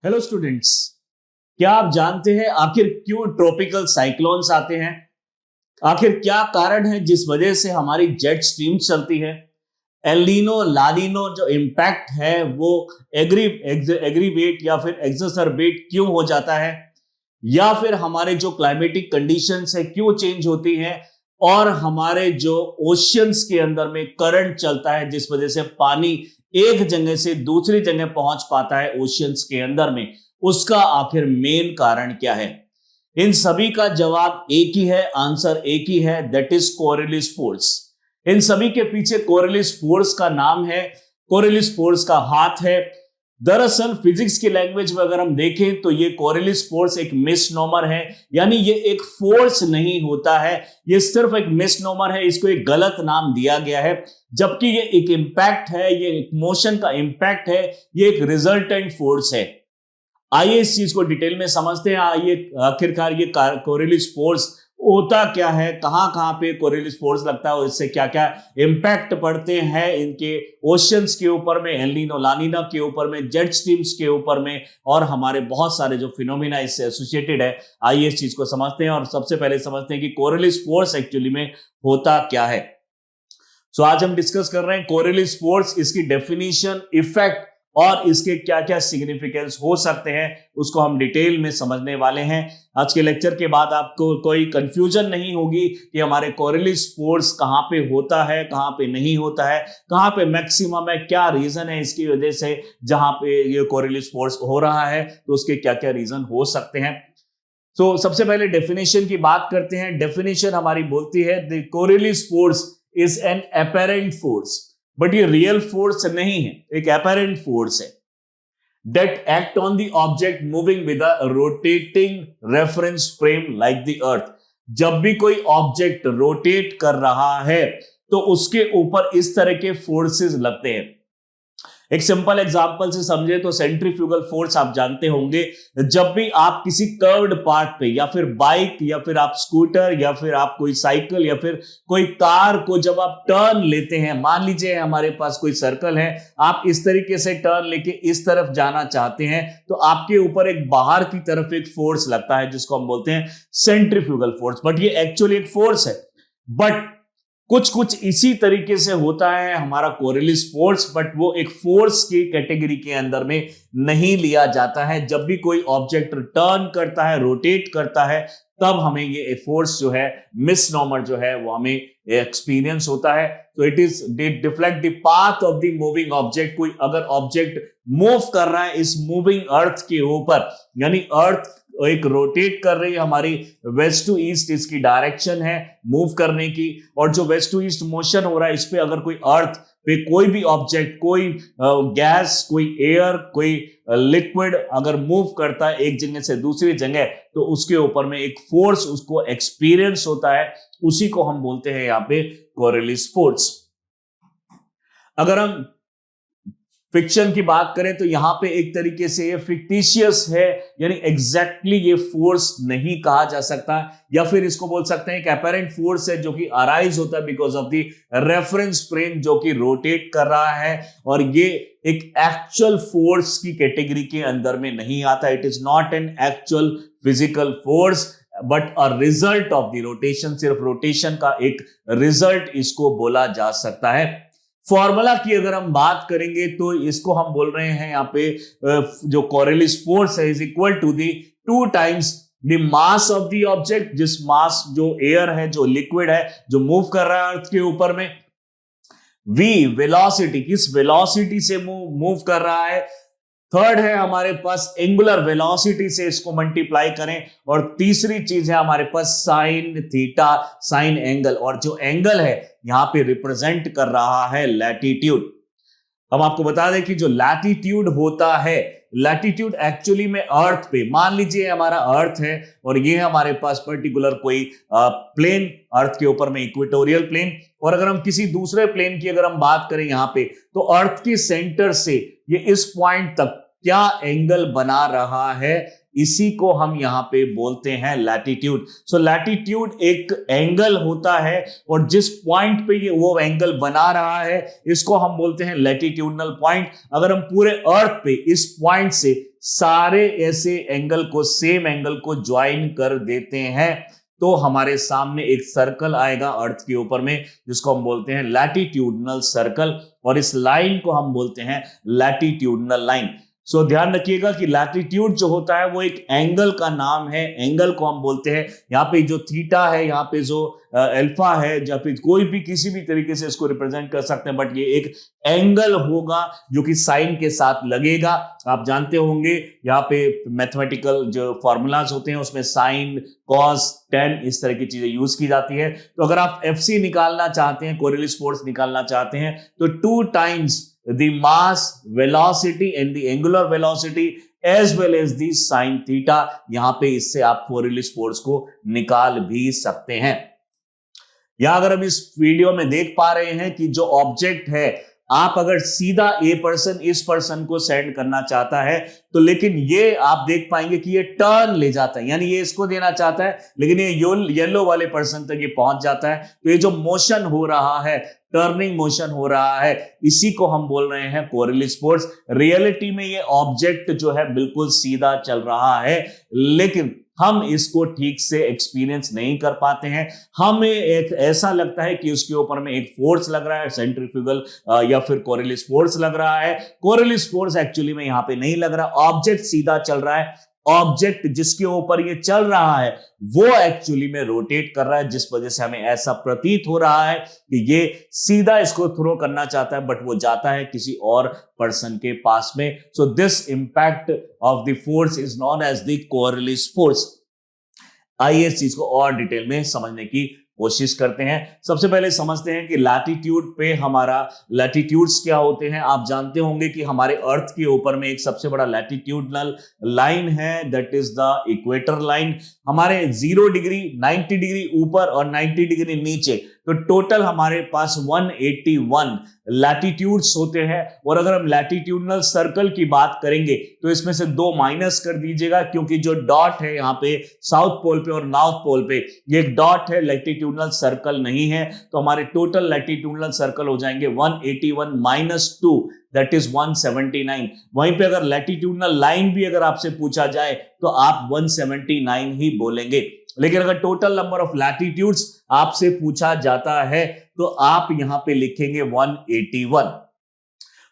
Hello students, क्या आप जानते हैं आखिर क्यों ट्रॉपिकल साइक्लोन्स आते हैं? आखिर क्या कारण है जिस वजह से हमारी जेट स्ट्रीम चलती है? एलिनो लानिनो जो इम्पैक्ट है वो एग्रीवेट या फिर एक्सरबेट क्यों हो जाता है? या फिर हमारे जो क्लाइमेटिक कंडीशंस है क्यों चेंज होती हैं? और हमारे जो ओशियंस के अंदर में करंट चलता है जिस वजह से पानी एक जगह से दूसरी जगह पहुंच पाता है ओशियंस के अंदर में, उसका आखिर मेन कारण क्या है? इन सभी का जवाब एक ही है, आंसर एक ही है, दैट इज कोरियलिस फोर्स। इन सभी के पीछे कोरियलिस फोर्स का नाम है, कोरियलिस फोर्स का हाथ है। दरअसल फिजिक्स की लैंग्वेज में अगर हम देखें तो ये कोरियलिस फोर्स एक मिसनोमर है, यानी ये एक फोर्स नहीं होता है, ये सिर्फ एक मिसनोमर है, इसको एक गलत नाम दिया गया है। जबकि ये एक इंपैक्ट है, ये एक मोशन का इंपैक्ट है, ये एक रिजल्टेंट फोर्स है। आइए इस चीज को डिटेल में समझते हैं। आइए आखिरकार ये कोरियलिस फोर्स होता क्या है, कहां कहां पे कोरियलिस फोर्स लगता है और इससे क्या क्या इंपैक्ट पड़ते हैं इनके ओशियंस के ऊपर में, एलिनो लानिना के ऊपर में, जेट स्ट्रीम्स के ऊपर में, और हमारे बहुत सारे जो फिनोमिना इससे एसोसिएटेड है। आइए इस चीज को समझते हैं और सबसे पहले समझते हैं कि कोरियलिस फोर्स एक्चुअली में होता क्या है। सो आज हम डिस्कस कर रहे हैं कोरियलिस फोर्स, इसकी डेफिनेशन, इफेक्ट और इसके क्या क्या सिग्निफिकेंस हो सकते हैं, उसको हम डिटेल में समझने वाले हैं। आज के लेक्चर के बाद आपको कोई कंफ्यूजन नहीं होगी कि हमारे कोरियलिस फोर्स कहां पे होता है, कहां पे नहीं होता है, कहां पे मैक्सिमम है, क्या रीजन है इसकी वजह से जहां पे ये कोरियलिस फोर्स हो रहा है, तो उसके क्या क्या रीजन हो सकते हैं। तो सबसे पहले डेफिनेशन की बात करते हैं। डेफिनेशन हमारी बोलती है the Coriolis force is an apparent force, but ये रियल फोर्स नहीं है, एक अपैरेंट फोर्स है। That act on the object moving with a rotating reference frame like the earth. जब भी कोई ऑब्जेक्ट रोटेट कर रहा है तो उसके ऊपर इस तरह के फोर्सेस लगते हैं। एक सिंपल एग्जांपल से समझे तो सेंट्रीफ्यूगल फोर्स आप जानते होंगे। जब भी आप किसी कर्व्ड पार्ट पे या फिर बाइक या फिर आप स्कूटर या फिर आप कोई साइकिल या फिर कोई कार को जब आप टर्न लेते हैं, मान लीजिए हमारे पास कोई सर्कल है, आप इस तरीके से टर्न लेके इस तरफ जाना चाहते हैं तो आपके ऊपर एक बाहर की तरफ एक फोर्स लगता है जिसको हम बोलते हैं सेंट्रीफ्यूगल फोर्स। बट ये एक्चुअली एक फोर्स है, बट कुछ कुछ इसी तरीके से होता है हमारा कोरियलिस फोर्स, बट वो एक फोर्स की कैटेगरी के अंदर में नहीं लिया जाता है। जब भी कोई ऑब्जेक्ट टर्न करता है, रोटेट करता है, तब हमें ये फोर्स जो है, मिसनॉमर जो है, वो हमें एक्सपीरियंस होता है। तो it is deflect the path of the moving object. कोई अगर ऑब्जेक्ट मूव कर रहा है इस मूविंग अर्थ के ऊपर, यानी अर्थ एक रोटेट कर रही है, हमारी वेस्ट टू ईस्ट इसकी डायरेक्शन है मूव करने की, और जो वेस्ट टू ईस्ट मोशन हो रहा है इस पे अगर कोई अर्थ पे कोई भी ऑब्जेक्ट, कोई गैस, कोई एयर, कोई लिक्विड अगर मूव करता है एक जगह से दूसरी जगह, तो उसके ऊपर में एक फोर्स उसको एक्सपीरियंस होता है, उसी को हम बोलते हैं यहाँ पे कोरियलिस फोर्स। अगर हम फिक्शन की बात करें तो यहां पे एक तरीके से ये फिक्टिशियस है, यानी एग्जैक्टली ये फोर्स नहीं कहा जा सकता, या फिर इसको बोल सकते हैं एक अपैरेंट फोर्स है जो कि अराइज होता है because of the reference frame जो कि रोटेट कर रहा है, और ये एक एक्चुअल फोर्स की कैटेगरी के अंदर में नहीं आता। It is not an actual physical force but a result of the rotation. सिर्फ रोटेशन का एक रिजल्ट इसको बोला जा सकता है। फॉर्मूला की अगर हम बात करेंगे तो इसको हम बोल रहे हैं यहाँ पे जो कोरियलिस फोर्स है is equal to the 2 times the mass of the object. जिस मास, जो एयर है, जो लिक्विड है, जो मूव कर रहा है अर्थ के ऊपर में, v वेलोसिटी, किस वेलोसिटी से मूव कर रहा है। थर्ड है हमारे पास एंगुलर वेलोसिटी से इसको मल्टीप्लाई करें, और तीसरी चीज है हमारे पास साइन थीटा, साइन एंगल, और जो एंगल है यहां पे रिप्रेजेंट कर रहा है लैटिट्यूड। हम आपको बता दें कि जो लैटिट्यूड होता है, लैटिट्यूड एक्चुअली में अर्थ पे, मान लीजिए हमारा अर्थ है और ये है हमारे पास पर्टिकुलर कोई प्लेन अर्थ के ऊपर में, इक्वेटोरियल प्लेन, और अगर हम किसी दूसरे प्लेन की अगर हम बात करें यहां पे, तो अर्थ के सेंटर से ये इस पॉइंट तक क्या एंगल बना रहा है, इसी को हम यहां पे बोलते हैं लैटिट्यूड। सो लैटिट्यूड एक एंगल होता है, और जिस पॉइंट पे ये वो एंगल बना रहा है इसको हम बोलते हैं लैटिट्यूडनल पॉइंट। अगर हम पूरे अर्थ पे इस पॉइंट से सारे ऐसे एंगल को, सेम एंगल को ज्वाइन कर देते हैं तो हमारे सामने एक सर्कल आएगा अर्थ के ऊपर में, जिसको हम बोलते हैं लैटिट्यूडनल सर्कल, और इस लाइन को हम बोलते हैं लैटिट्यूडनल लाइन। सो ध्यान रखिएगा कि लैटिट्यूड जो होता है वो एक एंगल का नाम है, एंगल को हम बोलते हैं, यहाँ पे जो थीटा है, यहाँ पे जो अल्फा है, या फिर कोई भी किसी भी तरीके से इसको रिप्रेजेंट कर सकते हैं, बट ये एक एंगल होगा जो कि साइन के साथ लगेगा। आप जानते होंगे यहाँ पे मैथमेटिकल जो फॉर्मूलाज होते हैं उसमें साइन, कॉस, टेन इस तरह की चीजें यूज की जाती है। तो अगर आप एफसी निकालना चाहते हैं, कोरिलेस फोर्स निकालना चाहते हैं, तो 2 times the mass, velocity and the angular velocity as well as the sin theta, यहां पे इससे आप कोरिलेस फोर्स को निकाल भी सकते हैं। या अगर हम इस वीडियो में देख पा रहे हैं कि जो ऑब्जेक्ट है, आप अगर सीधा ए पर्सन इस पर्सन को सेंड करना चाहता है तो, लेकिन ये आप देख पाएंगे कि ये टर्न ले जाता है, यानी ये इसको देना चाहता है लेकिन ये येलो वाले पर्सन तक ये पहुंच जाता है। तो ये जो मोशन हो रहा है, टर्निंग मोशन हो रहा है, इसी को हम बोल रहे हैं कोरिलेस फोर्स। रियलिटी में ये ऑब्जेक्ट जो है बिल्कुल सीधा चल रहा है, लेकिन हम इसको ठीक से एक्सपीरियंस नहीं कर पाते हैं। हमें एक ऐसा लगता है कि उसके ऊपर में एक फोर्स लग रहा है, सेंट्रीफ्यूगल या फिर कोरिलेस फोर्स लग रहा है। कोरिलेस फोर्स एक्चुअली में यहां पे नहीं लग रहा, ऑब्जेक्ट सीधा चल रहा है। ऑब्जेक्ट जिसके ऊपर ये चल रहा है वो एक्चुअली में रोटेट कर रहा है, जिस वजह से हमें ऐसा प्रतीत हो रहा है कि ये सीधा इसको थ्रो करना चाहता है, बट वो जाता है किसी और पर्सन के पास में। So this impact of the force is known as the Coriolis force. आइए इस चीज को और डिटेल में समझने की कोशिश करते हैं। सबसे पहले समझते हैं कि लैटिट्यूड पे हमारा लैटिट्यूड्स क्या होते हैं। आप जानते होंगे कि हमारे अर्थ के ऊपर में एक सबसे बड़ा लैटिट्यूडनल लाइन है, that is the equator line. हमारे 0 डिग्री, 90 डिग्री ऊपर और 90 डिग्री नीचे, तो टोटल हमारे पास 181 लैटिट्यूड्स होते हैं। और अगर हम लैटिट्यूडनल सर्कल की बात करेंगे तो इसमें से 2 माइनस कर दीजिएगा, क्योंकि जो डॉट है यहाँ पे साउथ पोल पे और नॉर्थ पोल पे, ये एक डॉट है, लैटिट्यूडनल सर्कल नहीं है। तो हमारे टोटल लैटिट्यूडनल सर्कल हो जाएंगे 181 माइनस 2, दैट इज 179। वहीं पे अगर लैटिट्यूडनल लाइन भी अगर आपसे पूछा जाए तो आप 179 ही बोलेंगे। लेकिन अगर टोटल नंबर ऑफ लैटिट्यूड्स आपसे पूछा जाता है तो आप यहां पे लिखेंगे 181।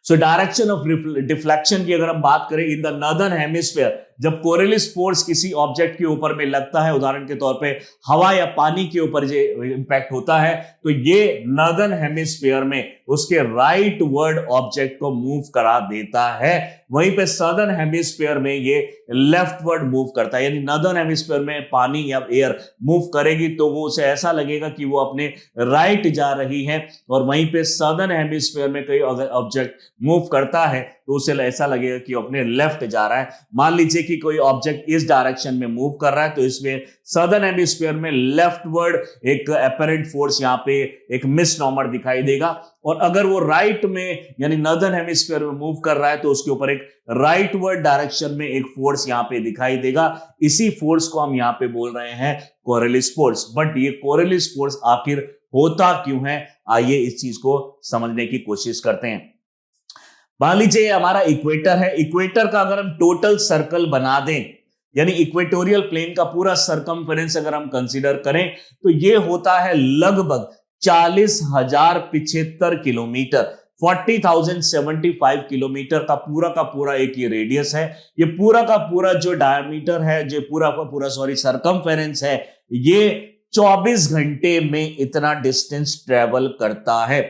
सो डायरेक्शन ऑफ डिफ्लेक्शन की अगर हम बात करें इन द नॉर्दर्न हेमिस्फीयर, जब कोरिलेस फोर्स किसी ऑब्जेक्ट के ऊपर में लगता है, उदाहरण के तौर पे हवा या पानी के ऊपर जो इंपैक्ट होता है, तो ये नॉर्दर्न हेमिस्फीयर में उसके राइट वर्ड ऑब्जेक्ट को मूव करा देता है। वहीं पे सदर्न हेमिस्फीयर में ये लेफ्ट वर्ड मूव करता है, यानी नॉर्दर्न हेमिस्फीयर में पानी या एयर मूव करेगी तो वो उसे ऐसा लगेगा कि वो अपने राइट जा रही है, और वहीं पे सदर्न हेमिस्फीयर में कोई अगर ऑब्जेक्ट मूव करता है तो उसे ऐसा लगेगा कि अपने लेफ्ट जा रहा है। मान लीजिए कि कोई ऑब्जेक्ट इस डायरेक्शन में मूव कर रहा है, तो इसमें सदर्न हेमिस्फीयर में लेफ्टवर्ड एक अपरेंट फोर्स यहाँ पे एक मिसनॉमर दिखाई देगा, और अगर वो राइट में यानी नॉर्दर्न हेमिस्फीयर में मूव कर रहा है तो उसके ऊपर एक राइटवर्ड डायरेक्शन में एक फोर्स यहाँ पे दिखाई देगा। इसी फोर्स को हम यहाँ पे बोल रहे हैं कोरिलेस फोर्स। बट ये कोरिलेस फोर्स आखिर होता क्यों है, आइए इस चीज को समझने की कोशिश करते हैं। मान लीजिए हमारा इक्वेटर है, इक्वेटर का अगर हम टोटल सर्कल बना दें, यानी इक्वेटोरियल प्लेन का पूरा सरकमफेरेंस अगर हम कंसीडर करें, तो ये होता है लगभग 40,075 किलोमीटर, 40,075 किलोमीटर का पूरा एक ये रेडियस है। ये पूरा का पूरा जो डायमीटर है, जो पूरा का पूरा सरकमफेरेंस है, ये 24 घंटे में इतना डिस्टेंस ट्रेवल करता है।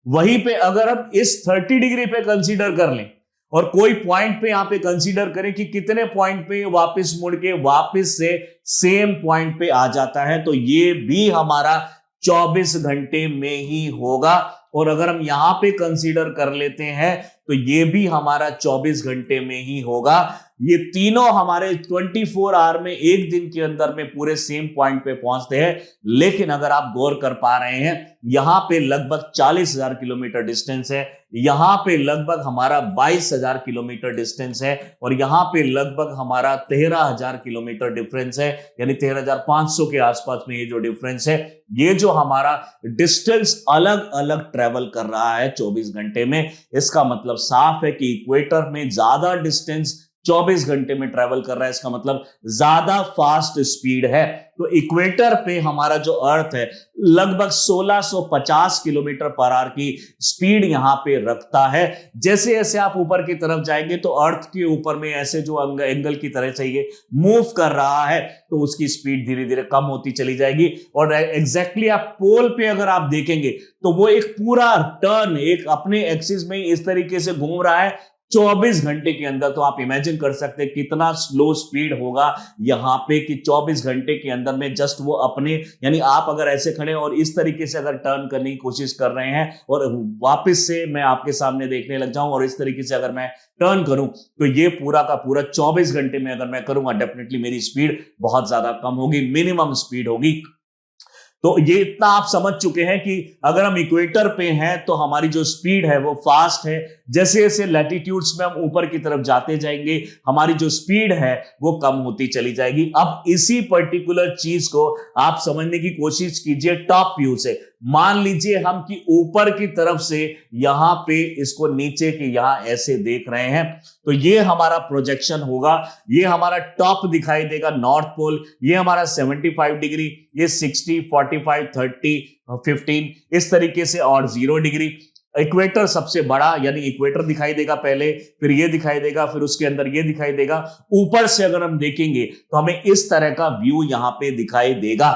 वहीं पे अगर हम इस 30 डिग्री पे कंसीडर कर लें और कोई पॉइंट पे यहां पे कंसीडर करें कि कितने पॉइंट पे वापस मुड़ के वापस से सेम पॉइंट पे आ जाता है, तो ये भी हमारा 24 घंटे में ही होगा। और अगर हम यहां पे कंसीडर कर लेते हैं तो ये भी हमारा 24 घंटे में ही होगा। ये तीनों हमारे 24 आवर में, एक दिन के अंदर में पूरे सेम पॉइंट पे पहुंचते हैं। लेकिन अगर आप गौर कर पा रहे हैं, यहां पे लगभग 40,000 किलोमीटर डिस्टेंस है, यहां पे लगभग हमारा 22,000 किलोमीटर डिस्टेंस है, और यहां पे लगभग हमारा 13,000 किलोमीटर डिफरेंस है, यानी 13,500 के आसपास में ये जो डिफरेंस है, ये जो हमारा डिस्टेंस अलग अलग ट्रेवल कर रहा है 24 घंटे में, इसका मतलब साफ है कि इक्वेटर में ज्यादा डिस्टेंस 24 घंटे में ट्रेवल कर रहा है, इसका मतलब ज्यादा फास्ट स्पीड है। तो इक्वेटर पे हमारा जो अर्थ है लगभग 1650 किलोमीटर पर आवर की स्पीड यहां पे रखता है। जैसे जैसे आप ऊपर की तरफ जाएंगे तो अर्थ के ऊपर में ऐसे जो एंगल की तरह से ये मूव कर रहा है तो उसकी स्पीड धीरे धीरे कम होती चली जाएगी। और एग्जैक्टली आप पोल पे अगर आप देखेंगे तो वो एक पूरा टर्न एक अपने एक्सिस में इस तरीके से घूम रहा है 24 घंटे के अंदर। तो आप इमेजिन कर सकते हैं कितना स्लो स्पीड होगा यहां पे कि 24 घंटे के अंदर में जस्ट वो अपने, यानी आप अगर ऐसे खड़े और इस तरीके से अगर टर्न करने की कोशिश कर रहे हैं और वापस से मैं आपके सामने देखने लग जाऊं और इस तरीके से अगर मैं टर्न करूं तो ये पूरा का पूरा 24 घंटे में अगर मैं करूंगा डेफिनेटली मेरी स्पीड बहुत ज्यादा कम होगी, मिनिमम स्पीड होगी। तो ये इतना आप समझ चुके हैं कि अगर हम इक्वेटर पे हैं तो हमारी जो स्पीड है वो फास्ट है। जैसे जैसे लैटिट्यूड्स में हम ऊपर की तरफ जाते जाएंगे हमारी जो स्पीड है वो कम होती चली जाएगी। अब इसी पर्टिकुलर चीज को आप समझने की कोशिश कीजिए टॉप व्यू से। मान लीजिए हम कि ऊपर की तरफ से यहां पे इसको नीचे के यहां ऐसे देख रहे हैं तो ये हमारा प्रोजेक्शन होगा। ये हमारा टॉप दिखाई देगा नॉर्थ पोल, ये हमारा 75 डिग्री, ये 60, 45, 30, 15 इस तरीके से और 0 डिग्री। इक्वेटर सबसे बड़ा यानी इक्वेटर दिखाई देगा पहले, फिर ये दिखाई देगा, फिर उसके अंदर ये दिखाई देगा। ऊपर से अगर हम देखेंगे तो हमें इस तरह का व्यू यहां पे दिखाई देगा।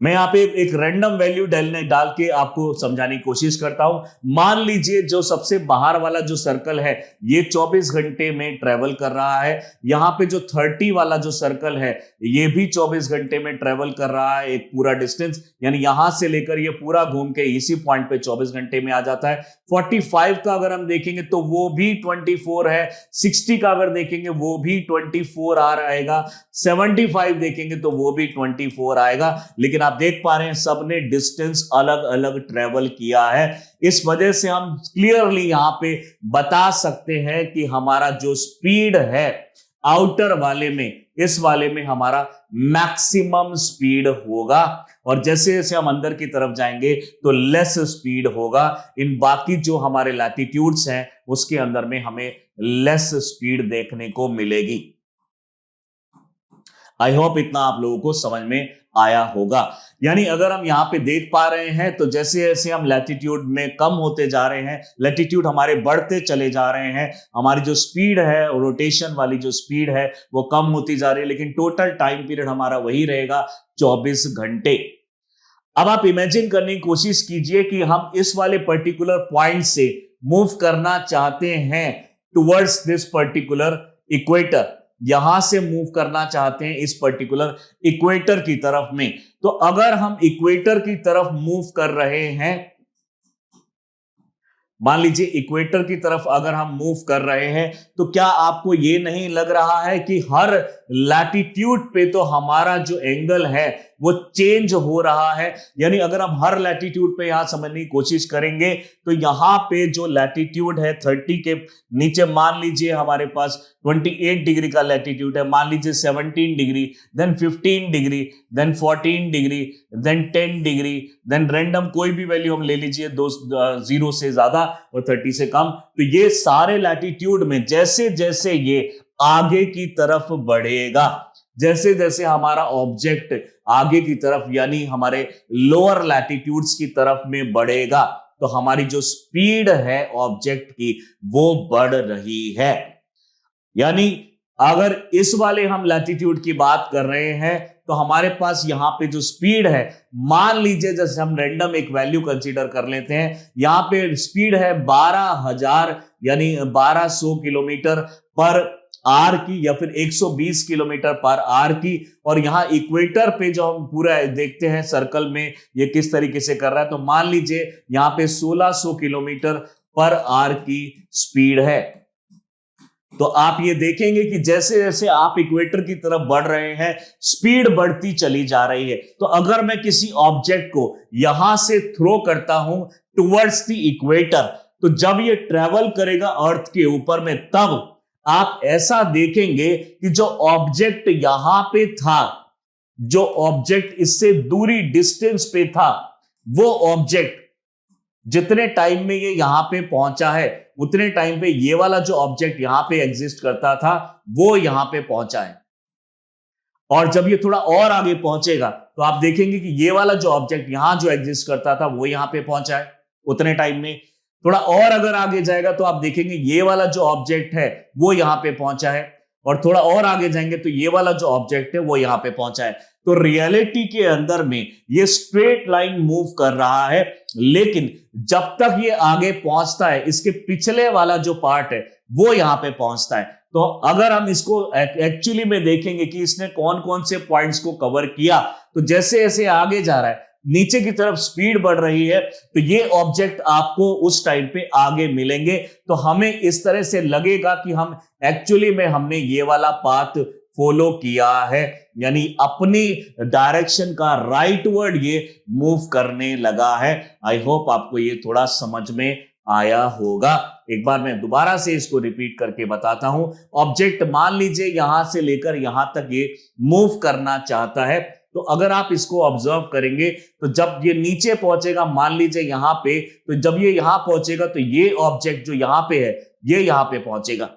मैं यहां पे एक रैंडम वैल्यू डाल के आपको समझाने की कोशिश करता हूं। मान लीजिए जो सबसे बाहर वाला जो सर्कल है ये 24 घंटे में ट्रेवल कर रहा है। यहां पे जो 30 वाला जो सर्कल है ये भी 24 घंटे में ट्रेवल कर रहा है एक पूरा डिस्टेंस, यानी यहां से लेकर ये पूरा घूम के इसी पॉइंट पे 24 घंटे में आ जाता है। 45 का अगर हम देखेंगे तो वो भी 24 है। 60 का अगर देखेंगे वो भी 24 आ आएगा। 75 देखेंगे तो वो भी 24 आएगा। लेकिन आप देख पा रहे हैं सबने डिस्टेंस अलग अलग ट्रेवल किया है। इस वजह से हम क्लियरली यहां पे बता सकते हैं कि हमारा जो स्पीड है आउटर वाले में, इस वाले में हमारा मैक्सिमम स्पीड होगा और जैसे जैसे हम अंदर की तरफ जाएंगे तो लेस स्पीड होगा। इन बाकी जो हमारे लैटिट्यूड्स हैं उसके अंदर में हमें लेस स्पीड देखने को मिलेगी। आई होप इतना आप लोगों को समझ में आया होगा। यानी अगर हम यहां पे देख पा रहे हैं तो जैसे जैसे हम लैटिट्यूड में कम होते जा रहे हैं, लैटिट्यूड हमारे बढ़ते चले जा रहे हैं, हमारी जो स्पीड है रोटेशन वाली जो स्पीड है वो कम होती जा रही है, लेकिन टोटल टाइम पीरियड हमारा वही रहेगा 24 घंटे। अब आप इमेजिन करने की कोशिश कीजिए कि हम इस वाले पर्टिकुलर पॉइंट से मूव करना चाहते हैं टुवर्ड्स दिस पर्टिकुलर इक्वेटर, यहां से मूव करना चाहते हैं इस पर्टिकुलर इक्वेटर की तरफ में। तो अगर हम इक्वेटर की तरफ मूव कर रहे हैं, मान लीजिए इक्वेटर की तरफ अगर हम मूव कर रहे हैं तो क्या आपको यह नहीं लग रहा है कि हर लैटिट्यूड पे तो हमारा जो एंगल है वो चेंज हो रहा है। यानी अगर हम हर लैटिट्यूड पे यहां समझने की कोशिश करेंगे तो यहां पे जो लैटिट्यूड है 30 के नीचे मान लीजिए हमारे पास 28 डिग्री का लैटिट्यूड है, मान लीजिए 17 degree, then 15 degree, then 14 degree, then 10 degree, then random कोई भी वैल्यू हम ले लीजिए 0 से ज्यादा और 30 से कम। तो ये सारे लैटिट्यूड में जैसे जैसे ये आगे की तरफ बढ़ेगा, जैसे जैसे हमारा ऑब्जेक्ट आगे की तरफ यानी हमारे लोअर लैटिट्यूड्स की तरफ में बढ़ेगा तो हमारी जो स्पीड है ऑब्जेक्ट की वो बढ़ रही है। यानी अगर इस वाले हम लैटिट्यूड की बात कर रहे हैं तो हमारे पास यहां पे जो स्पीड है, मान लीजिए जैसे हम रैंडम एक वैल्यू कंसीडर कर लेते हैं, यहां पे स्पीड है 12,000 यानी 1200 किलोमीटर पर आर की या फिर 120 किलोमीटर पर आर की। और यहां इक्वेटर पे जो हम पूरा देखते हैं सर्कल में ये किस तरीके से कर रहा है, तो मान लीजिए यहां पे 1600 किलोमीटर पर आर की स्पीड है। तो आप ये देखेंगे कि जैसे जैसे आप इक्वेटर की तरफ बढ़ रहे हैं स्पीड बढ़ती चली जा रही है। तो अगर मैं किसी ऑब्जेक्ट को यहां से थ्रो करता हूं टुवर्ड्स द इक्वेटर तो जब ये ट्रेवल करेगा अर्थ के ऊपर में तब आप ऐसा देखेंगे कि जो ऑब्जेक्ट यहां पे था, जो ऑब्जेक्ट इससे दूरी डिस्टेंस पे था, वो ऑब्जेक्ट जितने टाइम में ये यहां पे पहुंचा है उतने टाइम पे ये वाला जो ऑब्जेक्ट यहां पे एग्जिस्ट करता था वो यहां पे पहुंचा है। और जब ये थोड़ा और आगे पहुंचेगा तो आप देखेंगे कि ये वाला जो ऑब्जेक्ट यहां जो एग्जिस्ट करता था वो यहां पे पहुंचा है उतने टाइम में। थोड़ा और अगर आगे जाएगा तो आप देखेंगे ये वाला जो ऑब्जेक्ट है वो यहां पे पहुंचा है, और थोड़ा और आगे जाएंगे तो ये वाला जो ऑब्जेक्ट है वो यहां पे पहुंचा है। तो रियलिटी के अंदर में ये स्ट्रेट लाइन मूव कर रहा है, लेकिन जब तक ये आगे पहुंचता है इसके पिछले वाला जो पार्ट है वो यहां पे पहुंचता है। तो अगर हम इसको एक्चुअली में देखेंगे कि इसने कौन कौन से पॉइंट्स को कवर किया, तो जैसे जैसे आगे जा रहा है नीचे की तरफ स्पीड बढ़ रही है, तो ये ऑब्जेक्ट आपको उस टाइम पे आगे मिलेंगे। तो हमें इस तरह से लगेगा कि हम एक्चुअली में हमने ये वाला पाथ फॉलो किया है, यानी अपनी डायरेक्शन का राइटवर्ड ये मूव करने लगा है। आई होप आपको ये थोड़ा समझ में आया होगा। एक बार मैं दोबारा से इसको रिपीट करके बताता हूं। ऑब्जेक्ट मान लीजिए यहां से लेकर यहां तक ये मूव करना चाहता है, तो अगर आप इसको ऑब्जर्व करेंगे तो जब ये नीचे पहुंचेगा, मान लीजिए यहां पे, तो जब ये यहां पहुंचेगा तो ये ऑब्जेक्ट जो यहां पे है ये यहां पे पहुंचेगा।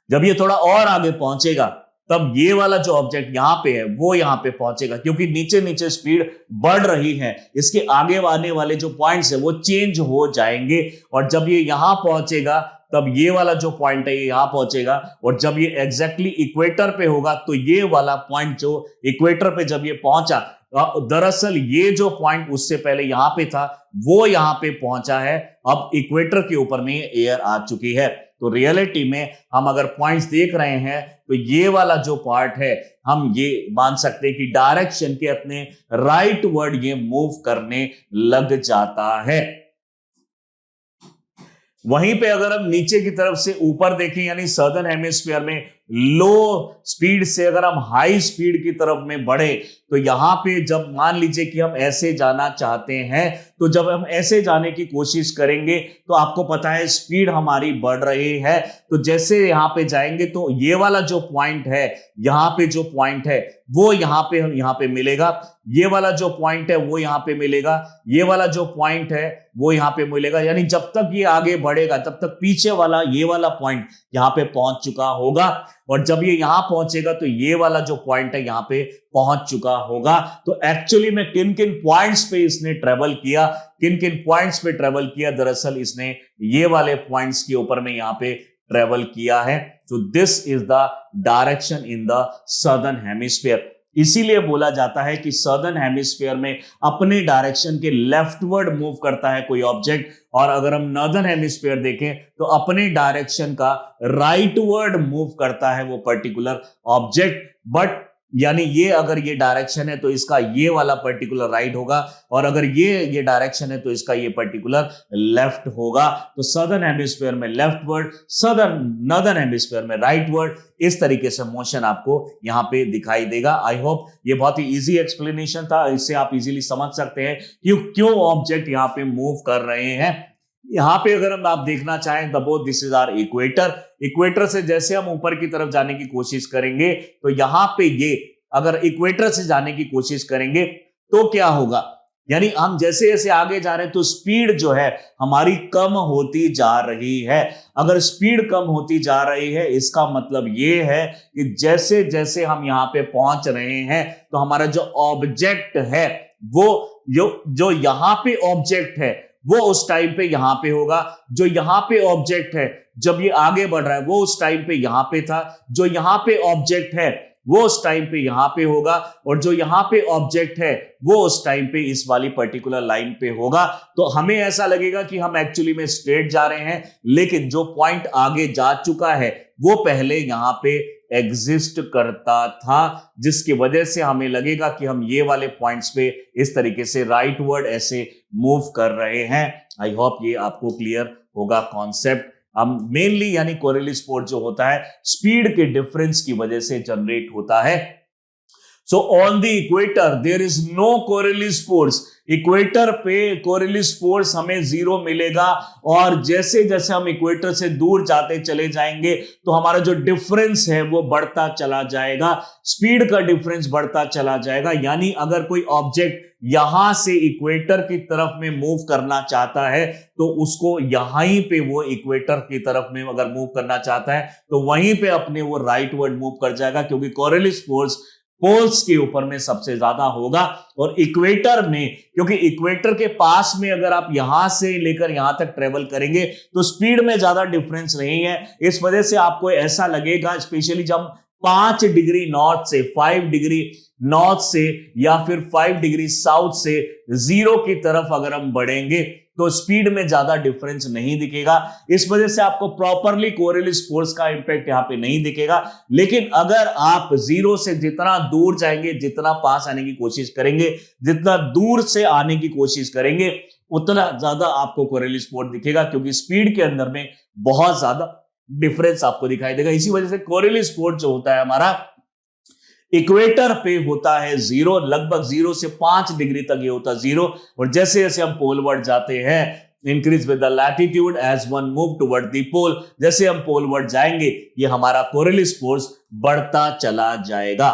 जब ये थोड़ा और आगे पहुंचेगा तब ये वाला जो ऑब्जेक्ट यहां पे है वो यहां पे पहुंचेगा, क्योंकि नीचे नीचे स्पीड बढ़ रही है, इसके आगे आने वाले जो पॉइंट्स है वो चेंज हो जाएंगे। और जब ये यहां पहुंचेगा तब ये वाला जो पॉइंट है ये यहां पहुंचेगा, और जब ये एग्जैक्टली इक्वेटर पे होगा तो ये वाला पॉइंट जो इक्वेटर पे जब ये पहुंचा, दरअसल ये जो पॉइंट उससे पहले यहां पे था वो यहां पे पहुंचा है। अब इक्वेटर के ऊपर में एयर आ चुकी है। तो रियलिटी में हम अगर पॉइंट्स देख रहे हैं तो ये वाला जो पार्ट है हम ये मान सकते हैं कि डायरेक्शन के अपने राइट वर्ड ये मूव करने लग जाता है। वहीं पे अगर हम नीचे की तरफ से ऊपर देखें, यानी सदर्न हेमिस्फीयर में लो स्पीड से अगर हम हाई स्पीड की तरफ में बढ़े, तो यहां पे जब मान लीजिए कि हम ऐसे जाना चाहते हैं, तो जब हम ऐसे जाने की कोशिश करेंगे तो आपको पता है स्पीड हमारी बढ़ रही है। तो जैसे यहां पे जाएंगे तो ये वाला जो पॉइंट है, यहां पे जो पॉइंट है वो यहां पे मिलेगा, ये वाला जो पॉइंट है वो यहां पे मिलेगा, ये वाला जो पॉइंट है वो यहां पे मिलेगा। यानी जब तक ये आगे बढ़ेगा तब तक पीछे वाला ये वाला पॉइंट यहां पे पहुंच चुका होगा, और जब ये यहां पहुंचेगा तो ये वाला जो पॉइंट है यहां पे पहुंच चुका होगा। तो एक्चुअली में किन किन पॉइंट्स पे इसने ट्रेवल किया, किन किन पॉइंट्स पे ट्रेवल किया, दरअसल इसने ये वाले पॉइंट्स के ऊपर में यहां पे ट्रेवल किया है। तो this is the direction in the southern hemisphere. इसीलिए बोला जाता है कि सदर्न हेमिस्फीयर में अपने डायरेक्शन के लेफ्टवर्ड मूव करता है कोई ऑब्जेक्ट, और अगर हम नॉर्दर्न हेमिस्फीयर देखें तो अपने डायरेक्शन का राइटवर्ड मूव करता है वो पर्टिकुलर ऑब्जेक्ट। बट यानी ये अगर ये डायरेक्शन है तो इसका ये वाला पर्टिकुलर राइट होगा, और अगर ये डायरेक्शन है तो इसका ये पर्टिकुलर लेफ्ट होगा। तो सदर्न हेमिस्फीयर में लेफ्टवर्ड, नॉर्दर्न हेमिस्फीयर में राइटवर्ड, इस तरीके से मोशन आपको यहाँ पे दिखाई देगा। आई होप ये बहुत ही इजी एक्सप्लेनेशन था, इससे आप इजीली समझ सकते हैं कि क्यों ऑब्जेक्ट यहाँ पे मूव कर रहे हैं। यहां पे अगर हम आप देखना चाहें both this is our equator. Equator से जैसे हम ऊपर की तरफ जाने की कोशिश करेंगे तो यहां पे ये अगर इक्वेटर से जाने की कोशिश करेंगे तो क्या होगा, यानी हम जैसे जैसे आगे जा रहे हैं तो स्पीड जो है हमारी कम होती जा रही है। अगर स्पीड कम होती जा रही है इसका मतलब ये है कि जैसे जैसे हम यहां पे पहुंच रहे हैं तो हमारा जो ऑब्जेक्ट है वो जो यहां पे ऑब्जेक्ट है वो उस टाइम पे यहां पे होगा, जो यहां पे ऑब्जेक्ट है जब ये आगे बढ़ रहा है वो उस टाइम पे यहां पे था, जो यहां पे ऑब्जेक्ट है वो उस टाइम पे यहां पे होगा, और जो यहां पे ऑब्जेक्ट है वो उस टाइम पे इस वाली पर्टिकुलर लाइन पे होगा। तो हमें ऐसा लगेगा कि हम एक्चुअली में स्ट्रेट जा रहे हैं, लेकिन जो पॉइंट आगे जा चुका है वो पहले यहां पे एग्जिस्ट करता था, जिसकी वजह से हमें लगेगा कि हम ये वाले पॉइंट्स पे इस तरीके से राइटवर्ड ऐसे मूव कर रहे हैं। आई होप ये आपको क्लियर होगा कॉन्सेप्ट। हम मेनली यानी कोरिलेटिव फोर्स जो होता है स्पीड के डिफरेंस की वजह से जनरेट होता है। So on the equator there is no Coriolis force, equator पे कोरियलिस फोर्स हमें जीरो मिलेगा, और जैसे जैसे हम इक्वेटर से दूर जाते चले जाएंगे तो हमारा जो डिफरेंस है वो बढ़ता चला जाएगा, स्पीड का डिफरेंस बढ़ता चला जाएगा। यानी अगर कोई ऑब्जेक्ट यहां से इक्वेटर की तरफ में मूव करना चाहता है तो उसको यहीं पे वो इक्वेटर की तरफ में अगर मूव करना चाहता है तो वहीं पे अपने वो राइटवर्ड मूव कर जाएगा, क्योंकि कोरियलिस फोर्स पोल्स के ऊपर में सबसे ज्यादा होगा। और इक्वेटर में, क्योंकि इक्वेटर के पास में अगर आप यहां से लेकर यहां तक ट्रेवल करेंगे तो स्पीड में ज्यादा डिफरेंस नहीं है, इस वजह से आपको ऐसा लगेगा, स्पेशली जब 5 डिग्री नॉर्थ से, 5 डिग्री नॉर्थ से या फिर 5 डिग्री साउथ से जीरो की तरफ अगर हम बढ़ेंगे तो स्पीड में ज्यादा डिफरेंस नहीं दिखेगा, इस वजह से आपको प्रॉपरली कोरियलिस फोर्स का इंपैक्ट यहां पे नहीं दिखेगा। लेकिन अगर आप जीरो से जितना दूर जाएंगे, जितना पास आने की कोशिश करेंगे, जितना दूर से आने की कोशिश करेंगे, उतना ज्यादा आपको कोरियलिस फोर्स दिखेगा, क्योंकि स्पीड के अंदर में बहुत ज्यादा डिफरेंस आपको दिखाई देगा। इसी वजह से कोरियलिस फोर्स जो होता है हमारा इक्वेटर पे होता है जीरो, लगभग 0 से 5 डिग्री तक ये होता है जीरो, और जैसे जैसे हम पोलवर्ड जाते हैं, increase with the latitude as one move toward the pole, जैसे हम पोलवर्ड जाएंगे ये हमारा कोरियलिस फोर्स बढ़ता चला जाएगा।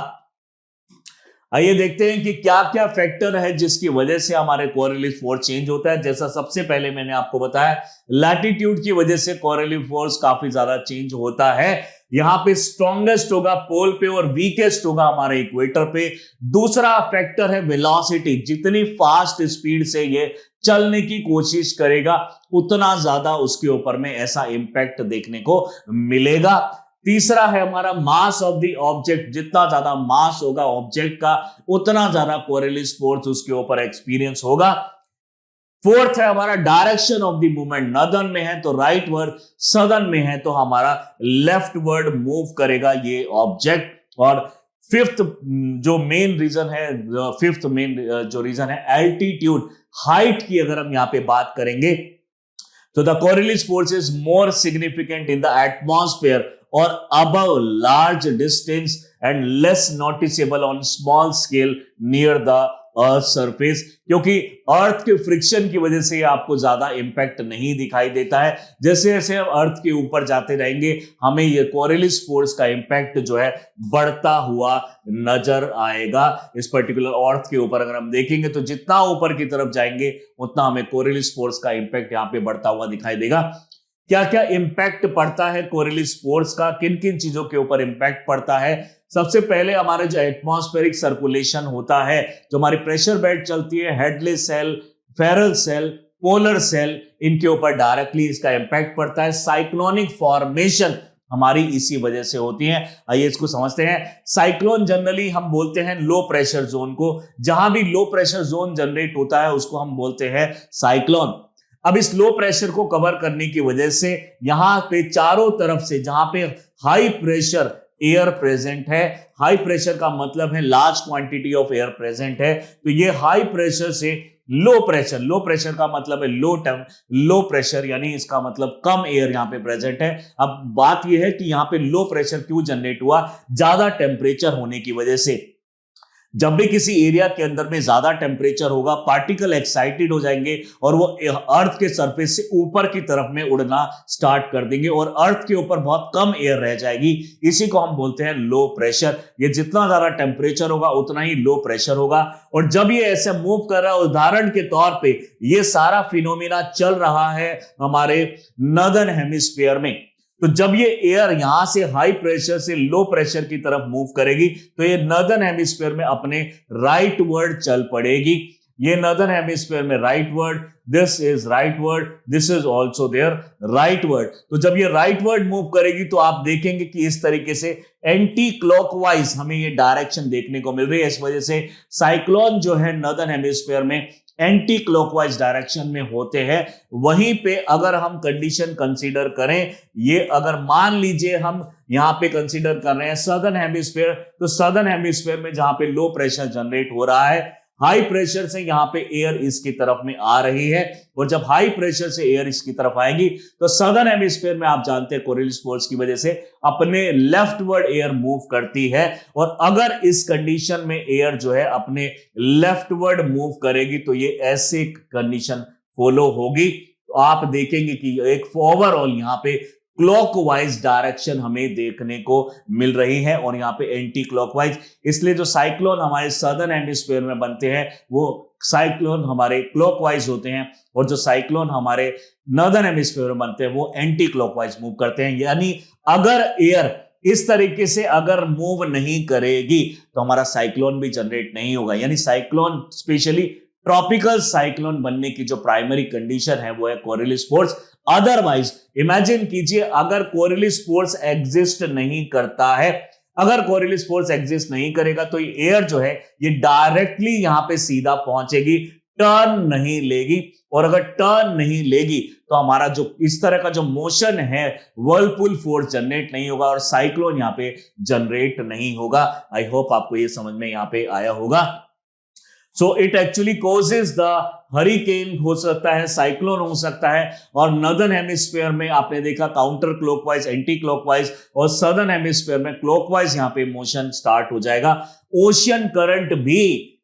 आइए देखते हैं कि क्या क्या फैक्टर है जिसकी वजह से हमारे कोरियलिस फोर्स चेंज होता है। जैसा सबसे पहले मैंने आपको बताया, लैटिट्यूड की वजह से कोरियलिस फोर्स काफी ज्यादा चेंज होता है। यहां पे स्ट्रॉन्गेस्ट होगा पोल पे और वीकेस्ट होगा हमारे इक्वेटर पे। दूसरा फैक्टर है वेलोसिटी, जितनी फास्ट स्पीड से ये चलने की कोशिश करेगा उतना ज्यादा उसके ऊपर में ऐसा इंपैक्ट देखने को मिलेगा। तीसरा है हमारा मास ऑफ द ऑब्जेक्ट, जितना ज्यादा मास होगा ऑब्जेक्ट का उतना ज्यादा कोरियलिस फोर्स उसके ऊपर एक्सपीरियंस होगा। फोर्थ है हमारा direction of the movement, northern में है तो राइट वर्ड, सदर्न में है तो हमारा लेफ्ट वर्ड मूव करेगा ये ऑब्जेक्ट। और फिफ्थ जो मेन रीजन है, फिफ्थ मेन जो रीजन है एल्टीट्यूड, हाइट की अगर हम यहां पे बात करेंगे तो the Coriolis force is more significant in the atmosphere और above large distance and less noticeable on small scale near the earth surface, क्योंकि अर्थ के फ्रिक्शन की वजह से आपको ज्यादा इंपैक्ट नहीं दिखाई देता है। जैसे जैसे हम अर्थ के ऊपर जाते रहेंगे हमें ये कोरियलिस फोर्स का इंपैक्ट जो है बढ़ता हुआ नजर आएगा। इस पर्टिकुलर अर्थ के ऊपर अगर हम देखेंगे तो जितना ऊपर की तरफ जाएंगे उतना हमें कोरियलिस फोर्स का इंपैक्ट यहाँ पे बढ़ता हुआ दिखाई देगा। क्या क्या इंपैक्ट पड़ता है कोरियलिस फोर्स का, किन किन चीजों के ऊपर इंपैक्ट पड़ता है? सबसे पहले हमारे जो एटमॉस्फेरिक सर्कुलेशन होता है, जो हमारी प्रेशर बेल्ट चलती है, Hadley cell, Ferrel cell, polar cell, इनके ऊपर डायरेक्टली इसका इंपैक्ट पड़ता है। साइक्लोनिक फॉर्मेशन हमारी इसी वजह से होती है। आइए इसको समझते हैं। साइक्लोन जनरली हम बोलते हैं लो प्रेशर जोन को, जहां भी लो प्रेशर जोन जनरेट होता है उसको हम बोलते हैं साइक्लोन। अब इस लो प्रेशर को कवर करने की वजह से यहां पे चारों तरफ से जहां पे हाई प्रेशर एयर प्रेजेंट है, हाई प्रेशर का मतलब है large quantity of air present है, तो ये हाई प्रेशर से लो प्रेशर, लो प्रेशर का मतलब है लो प्रेशर, यानी इसका मतलब कम एयर यहां पे प्रेजेंट है। अब बात यह है कि यहां पे लो प्रेशर क्यों जनरेट हुआ? ज्यादा टेम्परेचर होने की वजह से। जब भी किसी एरिया के अंदर में ज्यादा टेम्परेचर होगा, पार्टिकल एक्साइटेड हो जाएंगे और वो अर्थ के सरफेस से ऊपर की तरफ में उड़ना स्टार्ट कर देंगे और अर्थ के ऊपर बहुत कम एयर रह जाएगी। इसी को हम बोलते हैं लो प्रेशर। ये जितना ज्यादा टेम्परेचर होगा उतना ही लो प्रेशर होगा। और जब ये ऐसे मूव कर रहा है, उदाहरण के तौर पे ये सारा फिनोमिना चल रहा है हमारे नॉर्दर्न हेमिस्फीयर में, तो जब ये एयर यहां से हाई प्रेशर से लो प्रेशर की तरफ मूव करेगी तो ये नॉर्दर्न हेमिस्फीयर में अपने राइट वर्ड चल पड़ेगी। ये नॉर्दर्न हेमिस्फीयर में rightward, this is rightward, this is also there rightward. तो जब ये राइट वर्ड मूव करेगी तो आप देखेंगे कि इस तरीके से एंटी क्लॉकवाइज हमें ये डायरेक्शन देखने को मिल रही है। इस वजह से साइक्लोन जो है नॉर्दर्न हेमिस्फीयर में एंटी क्लॉकवाइज डायरेक्शन में होते हैं। वहीं पे अगर हम कंडीशन कंसीडर करें, ये अगर मान लीजिए हम यहां पे कंसीडर कर रहे हैं सदर्न हेमिस्फीयर, तो सदर्न हेमिस्फीयर में जहां पे लो प्रेशर जनरेट हो रहा है, हाई प्रेशर से यहां पे एयर इसकी तरफ में आ रही है, और जब हाई प्रेशर से एयर इसकी तरफ आएगी तो सदर्न हेमिस्फीयर में आप जानते हैं कोरियोलिस फोर्स की वजह से अपने लेफ्टवर्ड एयर मूव करती है, और अगर इस कंडीशन में एयर जो है अपने लेफ्टवर्ड मूव करेगी तो ये ऐसे कंडीशन फॉलो होगी। तो आप देखेंगे कि एक ओवरऑल यहां पे क्लॉकवाइज डायरेक्शन हमें देखने को मिल रही है, और यहाँ पे एंटी क्लॉकवाइज, इसलिए जो साइक्लोन हमारे सदर्न हेमिस्फीयर में बनते हैं वो साइक्लोन हमारे क्लॉकवाइज होते हैं, और जो साइक्लोन हमारे नॉर्दर्न हेमिस्फीयर में बनते हैं वो एंटी क्लॉकवाइज मूव करते हैं। यानी अगर एयर इस तरीके से अगर मूव नहीं करेगी तो हमारा साइक्लोन भी जनरेट नहीं होगा। यानी साइक्लोन, स्पेशली ट्रॉपिकल साइक्लोन बनने की जो प्राइमरी कंडीशन है वो है कोरियोलिस फोर्स। अदरवाइज इमेजिन कीजिए अगर कोरियोलिस फोर्स एग्जिस्ट नहीं करता है, अगर कोरियोलिस फोर्स एग्जिस्ट नहीं करेगा तो ये एयर जो है ये डायरेक्टली यहां पे सीधा पहुंचेगी, टर्न नहीं लेगी, और अगर टर्न नहीं लेगी तो हमारा जो इस तरह का जो मोशन है वर्लपुल फोर्स जनरेट नहीं होगा और साइक्लोन यहां पे जनरेट नहीं होगा। आई होप आपको ये समझ में यहां पे आया होगा। So it actually causes the hurricane हो सकता है, साइक्लोन हो सकता है, और नॉर्दर्न हेमिस्फीयर में आपने देखा काउंटर क्लॉकवाइज, एंटी क्लॉकवाइज, और सदर्न हेमिस्फीयर में क्लॉकवाइज यहां पे मोशन स्टार्ट हो जाएगा। ओशियन करंट भी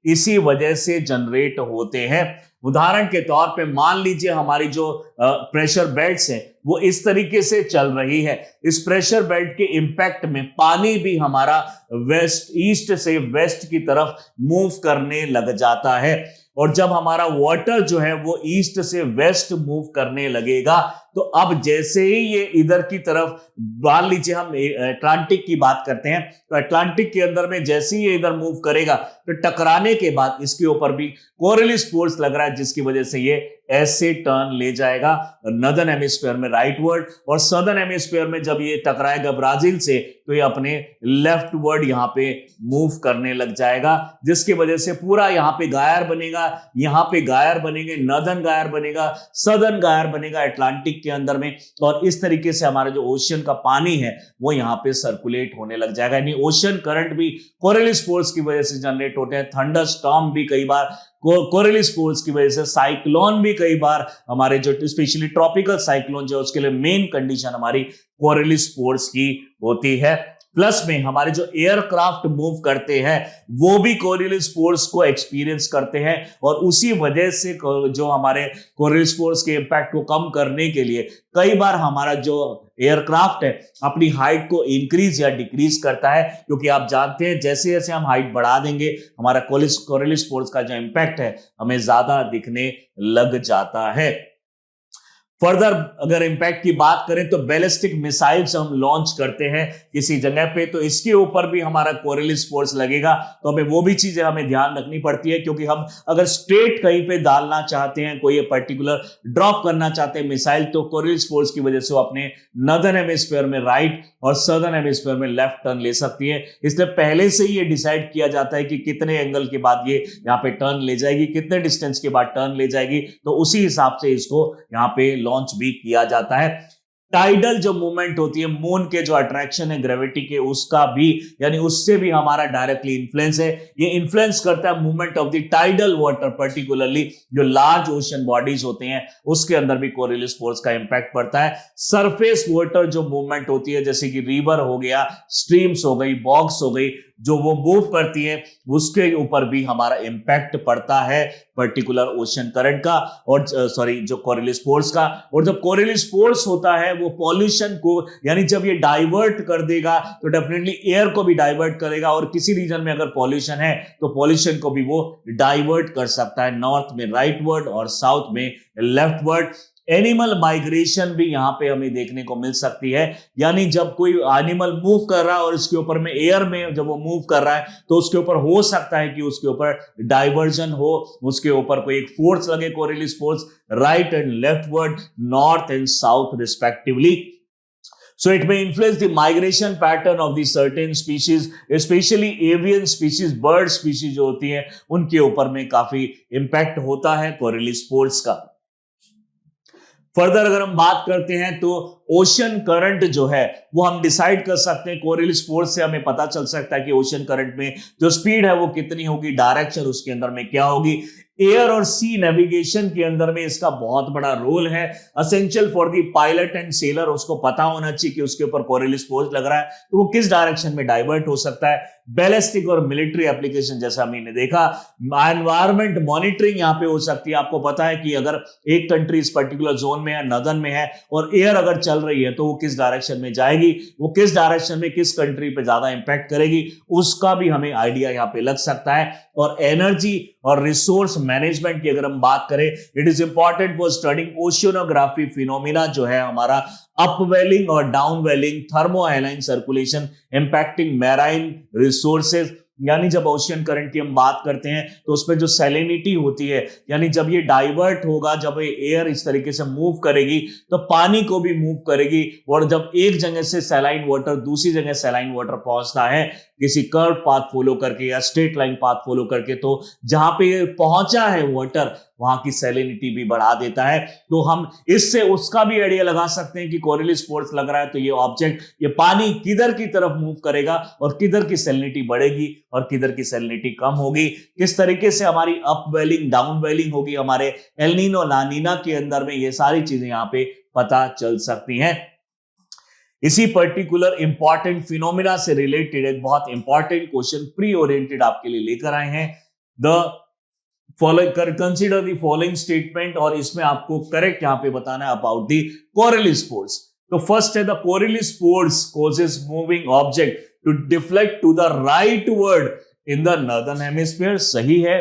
इसी वजह से जनरेट होते हैं। उदाहरण के तौर पे मान लीजिए हमारी जो प्रेशर बेल्ट्स हैं वो इस तरीके से चल रही है, इस प्रेशर बेल्ट के इंपैक्ट में पानी भी हमारा वेस्ट, ईस्ट से वेस्ट की तरफ मूव करने लग जाता है, और जब हमारा वाटर जो है वो ईस्ट से वेस्ट मूव करने लगेगा तो अब जैसे ही ये इधर की तरफ, मान लीजिए हम अटलांटिक की बात करते हैं, तो अटलांटिक के अंदर में जैसे ही ये इधर मूव करेगा तो टकराने के बाद इसके ऊपर भी कोरियोलिस फोर्स लग रहा है, जिसकी वजह से ये ऐसे टर्न ले जाएगा नॉर्दर्न हेमिस्फीयर में राइटवर्ड, और सदर्न हेमिस्फीयर में जब ये टकराएगा ब्राजील से तो ये अपने लेफ्टवर्ड यहां पे मूव करने लग जाएगा, जिसकी वजह से पूरा यहां पे गायर बनेगा, यहां पे गायर बनेंगे, नॉर्दर्न गायर बनेगा, सदर्न गायर बनेगा अटलांटिक के अंदर में, और इस तरीके से हमारा जो ओशियन का पानी है वो यहां पे सर्कुलेट होने लग जाएगा। यानी ओशियन करंट भी कोरियोलिस फोर्स की वजह से जनरेट होते हैं, थंडर स्टॉर्म भी कई बार कोरियोलिस फोर्स की वजह से, साइक्लोन भी कई बार हमारे जो स्पेशली ट्रॉपिकल साइक्लोन जो उसके लिए मेन कंडीशन हमारी कोरियोलिस फोर्स की होती है। प्लस में हमारे जो एयरक्राफ्ट मूव करते हैं वो भी कोरियोलिस फोर्स को एक्सपीरियंस करते हैं, और उसी वजह से जो हमारे कोरियोलिस फोर्स के इंपैक्ट को कम करने के लिए कई बार हमारा जो एयरक्राफ्ट है अपनी हाइट को इंक्रीज या डिक्रीज करता है, क्योंकि आप जानते हैं जैसे जैसे हम हाइट बढ़ा देंगे हमारा कोरियोलिस फोर्स का जो इंपैक्ट है हमें ज्यादा दिखने लग जाता है। फर्दर अगर इंपैक्ट की बात करें तो बैलिस्टिक मिसाइल्स हम लॉन्च करते हैं किसी जगह पे, तो इसके ऊपर भी हमारा कोरियोलिस फोर्स लगेगा, तो हमें वो भी चीजें हमें ध्यान रखनी पड़ती है, क्योंकि हम अगर स्ट्रेट कहीं पे डालना चाहते हैं, कोई पर्टिकुलर ड्रॉप करना चाहते हैं मिसाइल, तो कोरियोलिस फोर्स की वजह से वो अपने नॉर्दर्न हेमिस्फीयर में राइट और सदर्न हेमिस्फीयर में लेफ्ट टर्न ले सकती है। इसलिए पहले से ही ये डिसाइड किया जाता है कि कितने एंगल के बाद ये यहाँ पे टर्न ले जाएगी, कितने डिस्टेंस के बाद टर्न ले जाएगी, तो उसी हिसाब से इसको यहाँ पे लॉन्च भी किया जाता है। टाइडल जो मूवमेंट होती है, मून के जो अट्रैक्शन है ग्रेविटी के, उसका भी यानी उससे भी हमारा डायरेक्टली इन्फ्लुएंस है। ये इन्फ्लुएंस करता है movement of the tidal water, particularly जो लार्ज ओशन बॉडीज होते हैं उसके अंदर भी कोरियोलिस फोर्स का इंपैक्ट पड़ता है। सरफेस वाटर जो मूवमेंट होती है, जैसे कि रिवर हो गया, स्ट्रीम्स हो गई, बॉग्स हो गई, जो वो मूव करती है उसके ऊपर भी हमारा इंपैक्ट पड़ता है पर्टिकुलर ओशन करंट का, और जो कोरियोलिस फोर्स का। और जब कोरियोलिस फोर्स होता है वो पॉल्यूशन को, यानी जब ये डाइवर्ट कर देगा तो डेफिनेटली एयर को भी डाइवर्ट करेगा, और किसी रीजन में अगर पॉल्यूशन है तो पॉल्यूशन को भी वो डाइवर्ट कर सकता है, नॉर्थ में राइटवर्ड और साउथ में लेफ्टवर्ड। एनिमल माइग्रेशन भी यहां पे हमें देखने को मिल सकती है, यानी जब कोई एनिमल मूव कर रहा है और उसके ऊपर में एयर में जब वो मूव कर रहा है तो उसके ऊपर हो सकता है कि उसके ऊपर डाइवर्जन हो, उसके ऊपर कोई एक फोर्स लगे, Coriolis force, right and leftward, north and south respectively. So it may influence the migration pattern of the certain species, especially avian species, bird species जो होती है उनके ऊपर में काफी इंपैक्ट होता है कोरियोलिस फोर्स का। फर्दर अगर हम बात करते हैं तो ओशन करंट जो है वो हम डिसाइड कर सकते हैं। कोरिलेस फोर्स से हमें पता चल सकता है कि ओशन करंट में जो स्पीड है वो कितनी होगी, डायरेक्शन उसके अंदर में क्या होगी। एयर और सी नेविगेशन के अंदर में इसका बहुत बड़ा रोल है। Essential for the pilot and seller, उसको पता होना चाहिए कि उसके ऊपर कोरिलेस फोर्स लग रहा है तो वो किस डायरेक्शन में डाइवर्ट हो सकता है। बैलिस्टिक और मिलिट्री एप्लीकेशन जैसा हमने देखा, एनवायरमेंट मॉनिटरिंग यहां पे हो सकती है। आपको पता है कि अगर एक कंट्री इस पर्टिकुलर जोन में है, नदन में है, और एयर अगर चल रही है तो वो किस डायरेक्शन में जाएगी, वो किस डायरेक्शन में किस कंट्री पे ज्यादा इंपैक्ट करेगी, उसका भी हमें आइडिया यहां पे लग सकता है। और एनर्जी और रिसोर्स मैनेजमेंट की अगर हम बात करें, it is important for studying oceanography phenomena जो है हमारा, अपवेलिंग और downwelling, thermohaline circulation impacting marine resources. यानी जब ओशियन करंट की हम बात करते हैं तो उसमें जो सैलिनिटी होती है, यानी जब ये डाइवर्ट होगा, जब ये एयर इस तरीके से मूव करेगी तो पानी को भी मूव करेगी। और जब एक जगह से सैलाइन वाटर दूसरी जगह सैलाइन वाटर पहुंचता है किसी कर्व पाथ फॉलो करके या स्ट्रेट लाइन पाथ फॉलो करके, तो जहां पे पहुंचा है वाटर वहां की सैलिनिटी भी बढ़ा देता है। तो हम इससे उसका भी आइडिया लगा सकते हैं कि कोरिलेस फोर्स लग रहा है तो ये ऑब्जेक्ट, ये पानी किधर की तरफ मूव करेगा और किधर की सैलिनिटी बढ़ेगी और किधर की सैलिनिटी कम होगी, किस तरीके से हमारी अपवेलिंग डाउनवेलिंग होगी हमारे एल नीनो ला नीना के अंदर में, ये सारी चीजें यहां पे पता चल सकती हैं। इसी पर्टिकुलर इंपॉर्टेंट फिनोमिना से रिलेटेड एक बहुत इंपॉर्टेंट क्वेश्चन प्री ओरिएंटेड आपके लिए लेकर आए हैं। The following, consider the following statement, और इसमें आपको करेक्ट यहां पे बताना है अबाउट द कोरिलेस फोर्स। तो फर्स्ट है the Coriolis force causes moving object to deflect to the rightward in the northern hemisphere, सही है,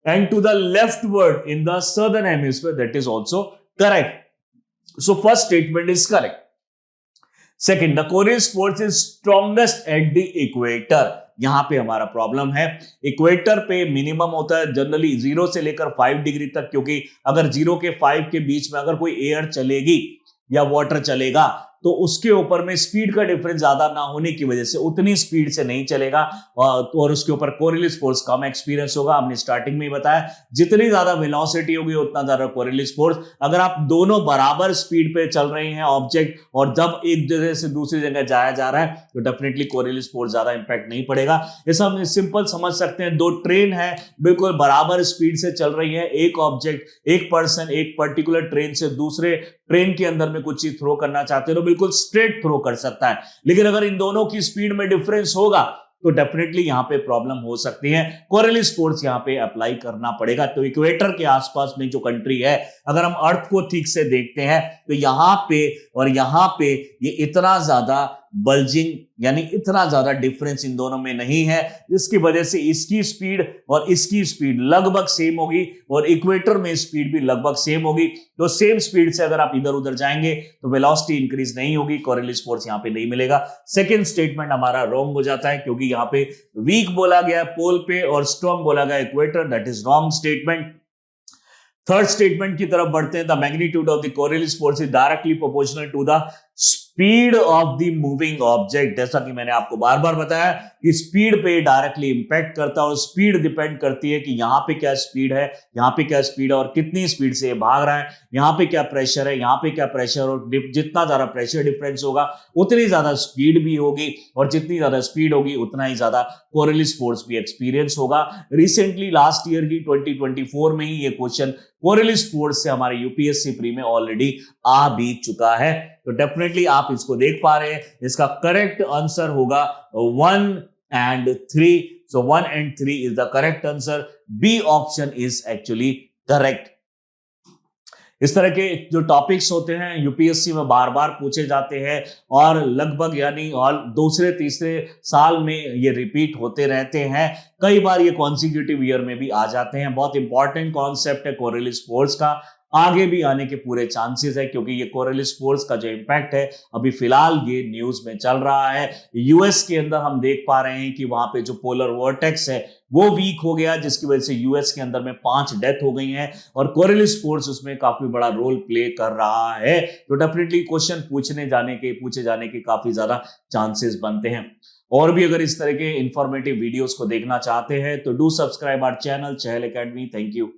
and to the leftward in the southern hemisphere, that is also correct. So first statement is correct. Second, the Coriolis force is strongest at the equator. यहां पे हमारा problem है, equator पे minimum होता है generally 0 से लेकर 5 डिग्री तक, क्योंकि अगर 0 के 5 के बीच में अगर कोई एयर चलेगी या वाटर चलेगा तो उसके ऊपर में स्पीड का डिफरेंस ज्यादा ना होने की वजह से उतनी स्पीड से नहीं चलेगा और उसके ऊपर कोरिलेस फोर्स कम एक्सपीरियंस होगा। हमने स्टार्टिंग में ही बताया जितनी ज्यादा वेलोसिटी होगी उतना ज्यादा कोरिलेस फोर्स। अगर आप दोनों बराबर स्पीड पे चल रहे हैं ऑब्जेक्ट और जब एक जगह से दूसरी जगह जाया जा रहा है तो डेफिनेटली कोरिलेस फोर्स ज्यादा इंपैक्ट नहीं पड़ेगा। ऐसा हम सिंपल समझ सकते हैं, दो ट्रेन है बिल्कुल बराबर स्पीड से चल रही है, एक ऑब्जेक्ट एक पर्सन एक पर्टिकुलर ट्रेन से दूसरे ट्रेन के अंदर में कुछ चीज थ्रो करना चाहते हो तो बिल्कुल स्ट्रेट थ्रो कर सकता है, लेकिन अगर इन दोनों की स्पीड में डिफरेंस होगा तो डेफिनेटली यहां पे प्रॉब्लम हो सकती है, कोरिलेस फोर्स यहां पे अप्लाई करना पड़ेगा। तो इक्वेटर के आसपास में जो कंट्री है, अगर हम अर्थ को ठीक से देखते हैं तो यहां पे और यहां पे ये इतना ज्यादा बल्जिंग यानी इतना ज्यादा डिफरेंस इन दोनों में नहीं है, जिसकी वजह से इसकी स्पीड और इसकी स्पीड लगभग सेम होगी और इक्वेटर में स्पीड भी लगभग सेम होगी। तो सेम स्पीड से अगर आप इधर उधर जाएंगे तो वेलोसिटी इंक्रीज नहीं होगी, कोरिलेस फोर्स यहां पे नहीं मिलेगा। सेकंड स्टेटमेंट हमारा रॉन्ग हो जाता है क्योंकि यहां पे वीक बोला गया पोल पे और स्ट्रॉन्ग बोला गया equator, that is wrong statement. Third statement की तरफ बढ़ते हैं, the magnitude of the Coriolis force is directly proportional to the speed of the moving object. जैसा कि मैंने आपको बार बार बताया कि स्पीड पे डायरेक्टली इंपैक्ट करता है और स्पीड डिपेंड करती है कि यहां पे क्या स्पीड है, यहां पे क्या स्पीड है और कितनी स्पीड से ये भाग रहा है, यहां पे क्या प्रेशर है, यहां पे क्या प्रेशर, और जितना ज्यादा प्रेशर डिफरेंस होगा उतनी ज्यादा स्पीड भी होगी और जितनी ज्यादा स्पीड होगी उतना ही ज्यादा कोरिलेस फोर्स भी एक्सपीरियंस होगा। रिसेंटली लास्ट ईयर की 2024 में ही ये क्वेश्चन कोरिलेस फोर्स से हमारे यूपीएससी प्री में ऑलरेडी आ भी चुका है, तो डेफिनेटली आप इसको देख पा रहे हैं। इसका करेक्ट आंसर होगा 1 and 3. So 1 and 3 is the correct answer. B option is actually correct. इस तरह के जो टॉपिक्स होते हैं यूपीएससी में बार बार पूछे जाते हैं और लगभग यानी और दूसरे तीसरे साल में ये रिपीट होते रहते हैं, कई बार ये कॉन्सिक्यूटिव ईयर में भी आ जाते हैं। बहुत इंपॉर्टेंट कॉन्सेप्ट है कोरिलेस फोर्स का, आगे भी आने के पूरे चांसेस है क्योंकि ये कोरिलेस फोर्स का जो इम्पैक्ट है अभी फिलहाल ये न्यूज में चल रहा है। यूएस के अंदर हम देख पा रहे हैं कि वहां पे जो पोलर वॉर्टेक्स है वो वीक हो गया, जिसकी वजह से यूएस के अंदर में 5 डेथ हो गई हैं और कोरिलेस फोर्स उसमें काफी बड़ा रोल प्ले कर रहा है। तो डेफिनेटली क्वेश्चन पूछे जाने के काफी ज्यादा चांसेस बनते हैं। और भी अगर इस तरह के इंफॉर्मेटिव वीडियोस को देखना चाहते हैं तो do subscribe our channel Chahal academy. Thank you.